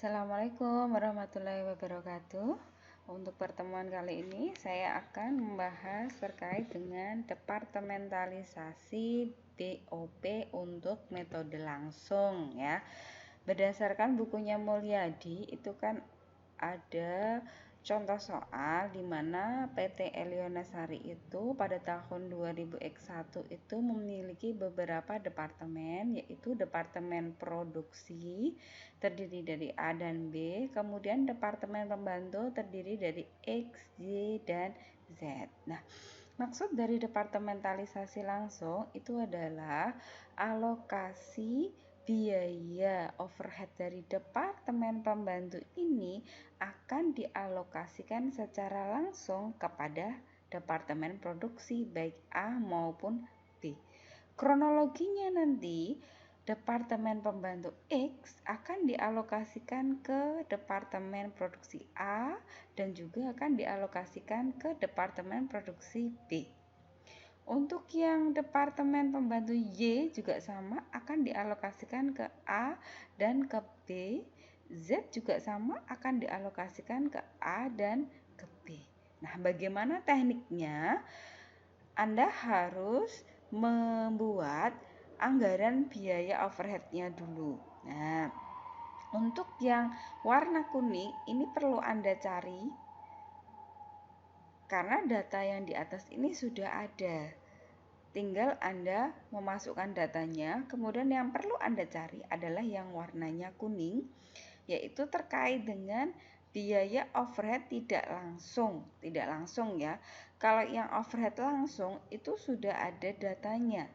Assalamualaikum warahmatullahi wabarakatuh. Untuk pertemuan kali ini saya akan membahas terkait dengan departementalisasi BOP untuk metode langsung ya. Berdasarkan bukunya Mulyadi itu kan ada contoh soal di mana PT Elionasari itu pada tahun 2000X1 itu memiliki beberapa departemen, yaitu departemen produksi terdiri dari A dan B, kemudian departemen pembantu terdiri dari X, Y, dan Z. Nah, maksud dari departementalisasi langsung itu adalah alokasi biaya overhead dari departemen pembantu ini akan dialokasikan secara langsung kepada departemen produksi baik A maupun B. Kronologinya nanti departemen pembantu X akan dialokasikan ke departemen produksi A dan juga akan dialokasikan ke departemen produksi B. Untuk yang departemen pembantu Y juga sama, akan dialokasikan ke A dan ke B. Z juga sama, akan dialokasikan ke A dan ke B. Nah, bagaimana tekniknya? Anda harus membuat anggaran biaya overheadnya dulu. Nah, untuk yang warna kuning ini perlu Anda cari karena data yang di atas ini sudah ada. Tinggal Anda memasukkan datanya, kemudian yang perlu Anda cari adalah yang warnanya kuning, yaitu terkait dengan biaya overhead tidak langsung ya. Kalau yang overhead langsung itu sudah ada datanya.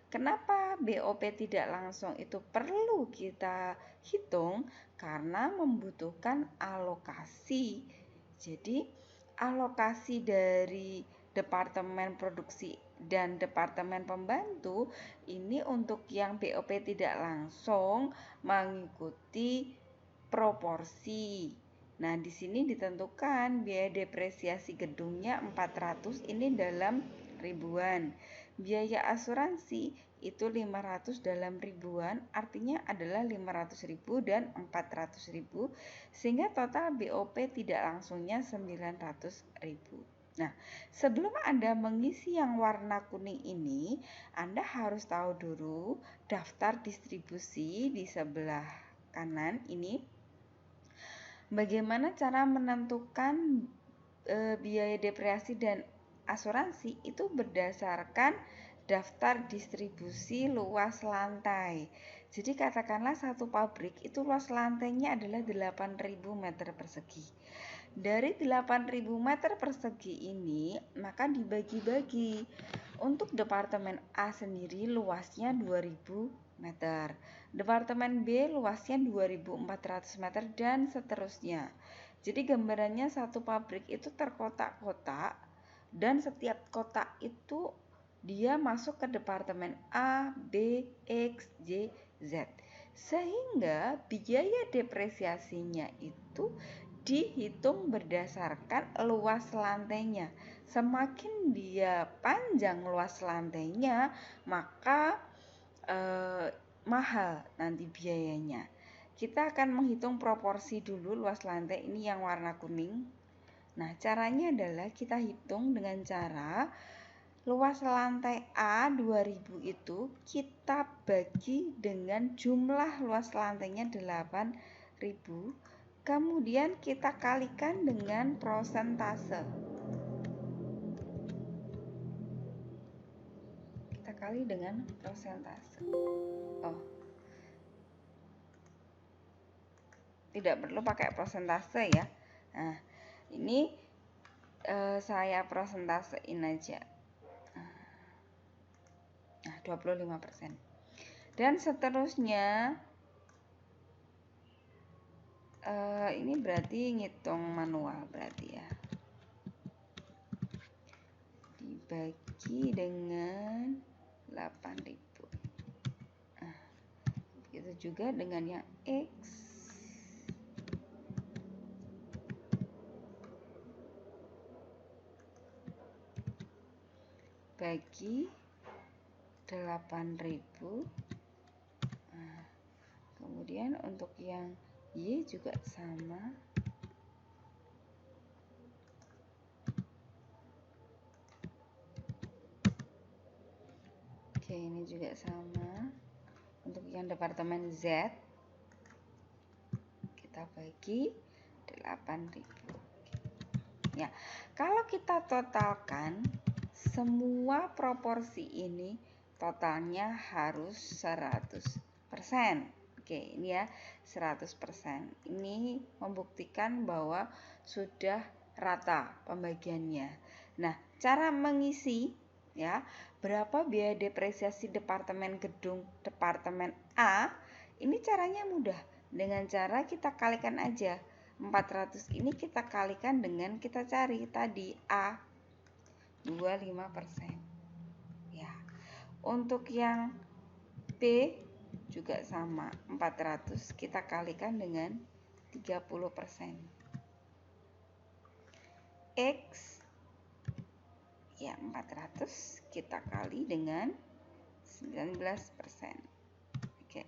Kenapa BOP tidak langsung itu perlu kita hitung? Karena membutuhkan alokasi. Jadi alokasi dari departemen produksi dan departemen pembantu ini untuk yang BOP tidak langsung mengikuti proporsi. Nah, di sini ditentukan biaya depresiasi gedungnya 400 ini dalam ribuan. Biaya asuransi itu 500 dalam ribuan, artinya adalah 500.000 dan 400.000, sehingga total BOP tidak langsungnya 900.000. Nah, sebelum Anda mengisi yang warna kuning ini, Anda harus tahu dulu daftar distribusi di sebelah kanan ini. Bagaimana cara menentukan biaya depresiasi dan asuransi itu berdasarkan daftar distribusi luas lantai. Jadi katakanlah satu pabrik itu luas lantainya adalah 8.000 meter persegi. Dari 8.000 meter persegi ini maka dibagi-bagi. Untuk departemen A sendiri luasnya 2.000 meter. Departemen B luasnya 2.400 meter dan seterusnya. Jadi gambarannya satu pabrik itu terkotak-kotak dan setiap kotak itu dia masuk ke departemen A, B, X, Y, Z. Sehingga biaya depresiasinya itu dihitung berdasarkan luas lantainya. Semakin dia panjang luas lantainya, maka mahal nanti biayanya. Kita akan menghitung proporsi dulu luas lantai ini yang warna kuning. Nah, caranya adalah kita hitung dengan cara luas lantai A 2000 itu kita bagi dengan jumlah luas lantainya 8.000. Kemudian kita kalikan dengan prosentase. Kita kali dengan prosentase. Tidak perlu pakai prosentase ya. Nah, ini saya prosentasein aja. Nah, 25%. Dan seterusnya ini berarti ngitung manual berarti ya. Dibagi dengan 8.000. Nah, begitu juga dengan yang X. Bagi 8.000. Nah, kemudian untuk yang Y juga sama. Oke, ini juga sama. Untuk yang departemen Z, kita bagi 8.000. Ya, kalau kita totalkan semua proporsi ini totalnya harus 100%. Oke, ini ya 100%. Ini membuktikan bahwa sudah rata pembagiannya. Nah, cara mengisi ya, berapa biaya depresiasi departemen gedung departemen A? Ini caranya mudah. Dengan cara kita kalikan aja. 400 ini kita kalikan dengan kita cari tadi A 25%. Ya. Untuk yang B juga sama, 400 kita kalikan dengan 30%. X ya 400 kita kali dengan 19%. Oke.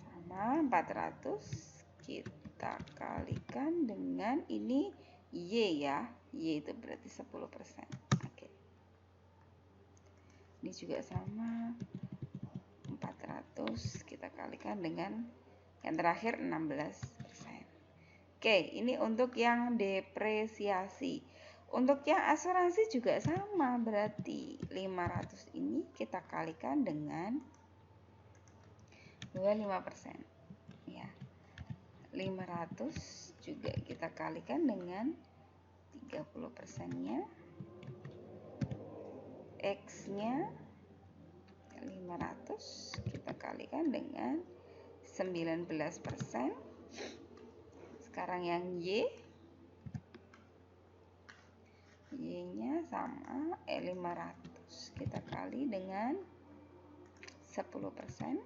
Sama 400 kita kalikan dengan ini Y ya. Y itu berarti 10%. Oke. Ini juga sama, 400 kita kalikan dengan yang terakhir 16%. Oke, ini untuk yang depresiasi. Untuk yang asuransi juga sama, berarti 500 ini kita kalikan dengan 25%. Ya. 500 juga kita kalikan dengan 30%-nya. X-nya 500 kita kalikan dengan 19%. Sekarang yang Y-nya sama 500 kita kali dengan 10%,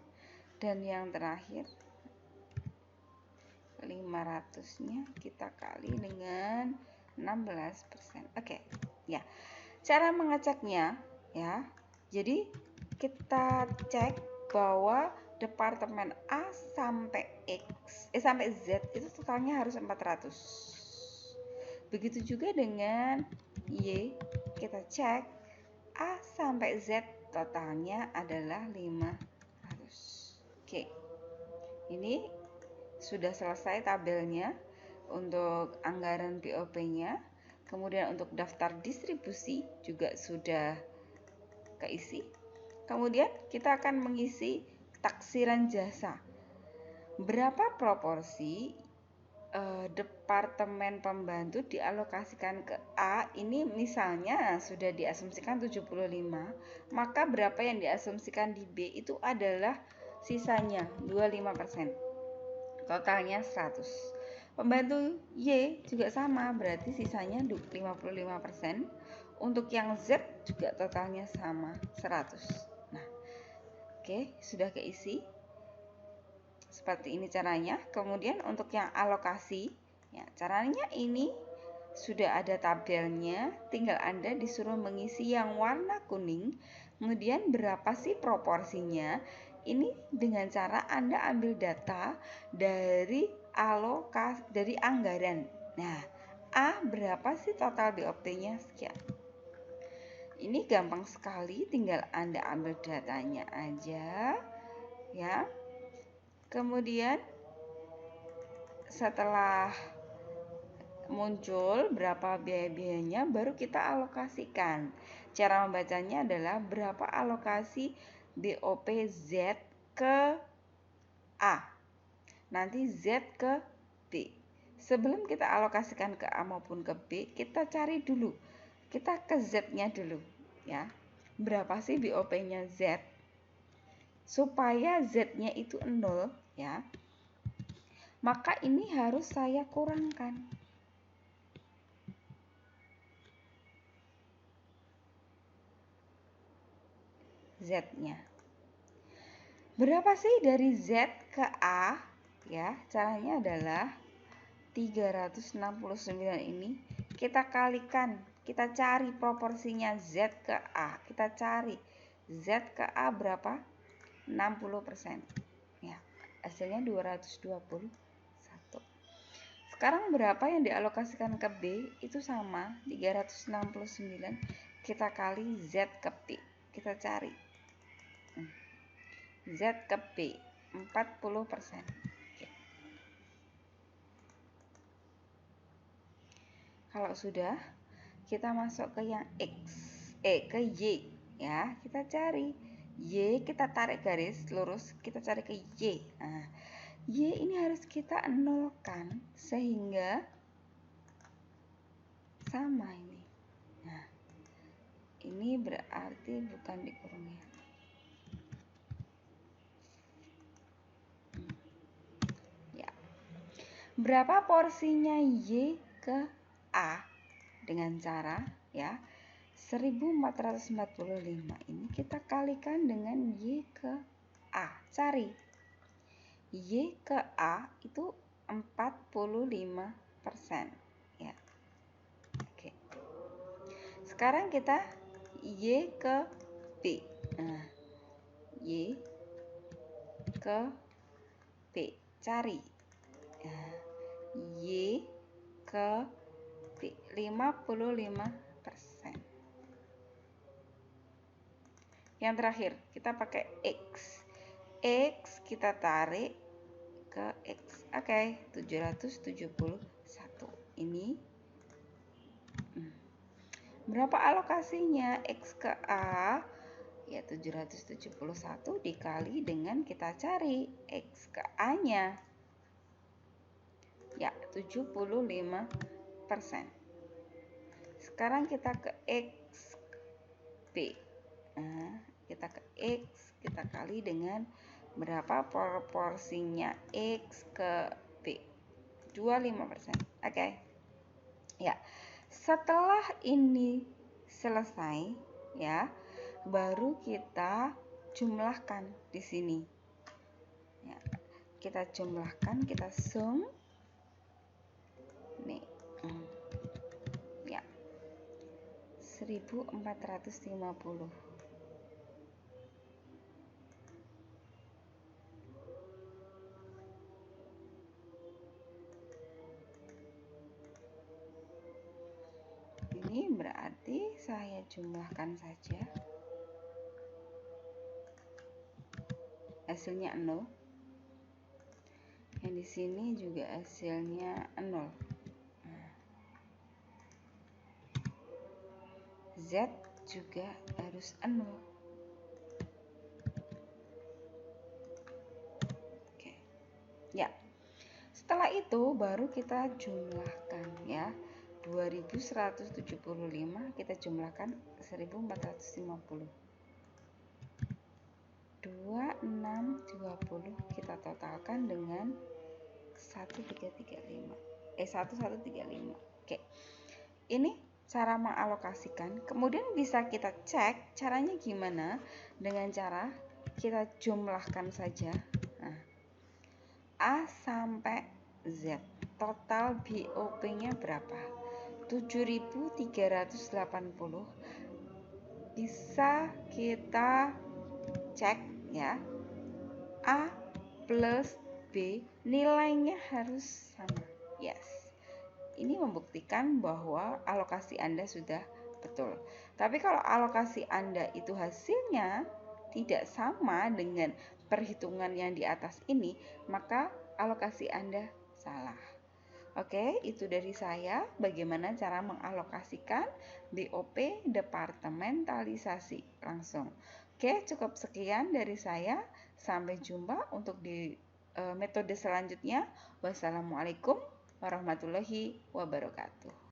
dan yang terakhir 500-nya kita kali dengan 16%. Oke. Ya. Cara mengeceknya ya. Jadi kita cek bahwa departemen A sampai sampai Z itu totalnya harus 400. Begitu juga dengan Y, kita cek A sampai Z totalnya adalah 500. Oke. Ini sudah selesai tabelnya untuk anggaran BOP-nya. Kemudian untuk daftar distribusi juga sudah keisi. Kemudian kita akan mengisi taksiran jasa. Berapa proporsi departemen pembantu dialokasikan ke A? Ini misalnya sudah diasumsikan 75, maka berapa yang diasumsikan di B itu adalah sisanya 25%. Totalnya 100. Pembantu Y juga sama, berarti sisanya 55%. Untuk yang Z juga totalnya sama, 100. Nah, oke, sudah keisi. Seperti ini caranya. Kemudian untuk yang alokasi, ya, caranya ini sudah ada tabelnya, tinggal Anda disuruh mengisi yang warna kuning. Kemudian berapa sih proporsinya? Ini dengan cara Anda ambil data dari dari anggaran. Nah, A berapa sih total BOP-nya? Sekian. Ini gampang sekali, tinggal Anda ambil datanya aja ya. Kemudian setelah muncul berapa biaya-biayanya, baru kita alokasikan. Cara membacanya adalah berapa alokasi BOP Z ke A, nanti Z ke B. Sebelum kita alokasikan ke A maupun ke B, kita cari dulu, kita ke Z-nya dulu ya. Berapa sih BOP-nya Z? Supaya Z-nya itu 0 ya, maka ini harus saya kurangkan. Z-nya. Berapa sih dari Z ke A? Ya, caranya adalah 369 ini kita kalikan, kita cari proporsinya Z ke A. Kita cari Z ke A berapa? 60%. hasilnya 221. Sekarang berapa yang dialokasikan ke B? Itu sama, 369 kita kali Z ke P. Kita cari Z ke P 40%. Kalau sudah, kita masuk ke yang ke Y ya. Kita cari Y, kita tarik garis lurus, kita cari ke Y. Nah, Y ini harus kita nolkan sehingga sama ini. Nah, ini berarti bukan dikurung ya. Ya. Berapa porsinya Y ke A? Dengan cara ya 1445 ini kita kalikan dengan Y ke A. Cari Y ke A itu 45% ya. Oke. Sekarang kita Y ke B. Nah, Y ke B. Cari Y ke B 55%. Yang terakhir kita pakai X kita tarik ke X. Oke, 771 ini. Berapa alokasinya X ke A? Ya 771 dikali dengan kita cari X ke A nya ya 75%. Sekarang kita ke X B. Nah, kita ke X, kita kali dengan berapa proporsinya X ke B? 25%. Oke. Ya. Setelah ini selesai, ya, baru kita jumlahkan di sini. Ya, kita jumlahkan, kita sum. Nih. Ya. 1450. Ini berarti saya jumlahkan saja. Hasilnya 0. Yang di sini juga hasilnya 0. Z juga harus 0. Oke. Ya. Setelah itu baru kita jumlahkan ya. 2175 kita jumlahkan 1450. 2620 kita totalkan dengan 1135. Oke. Ini cara mengalokasikan. Kemudian bisa kita cek caranya gimana, dengan cara kita jumlahkan saja. Nah, A sampai Z. Total BOP-nya berapa? 7380. Bisa kita cek ya. A plus B nilainya harus sama. Yes. Ini membuktikan bahwa alokasi Anda sudah betul. Tapi kalau alokasi Anda itu hasilnya tidak sama dengan perhitungan yang di atas ini, maka alokasi Anda salah. Oke, itu dari saya bagaimana cara mengalokasikan BOP departementalisasi langsung. Oke, cukup sekian dari saya. Sampai jumpa untuk di metode selanjutnya. Wassalamualaikum warahmatullahi wabarakatuh.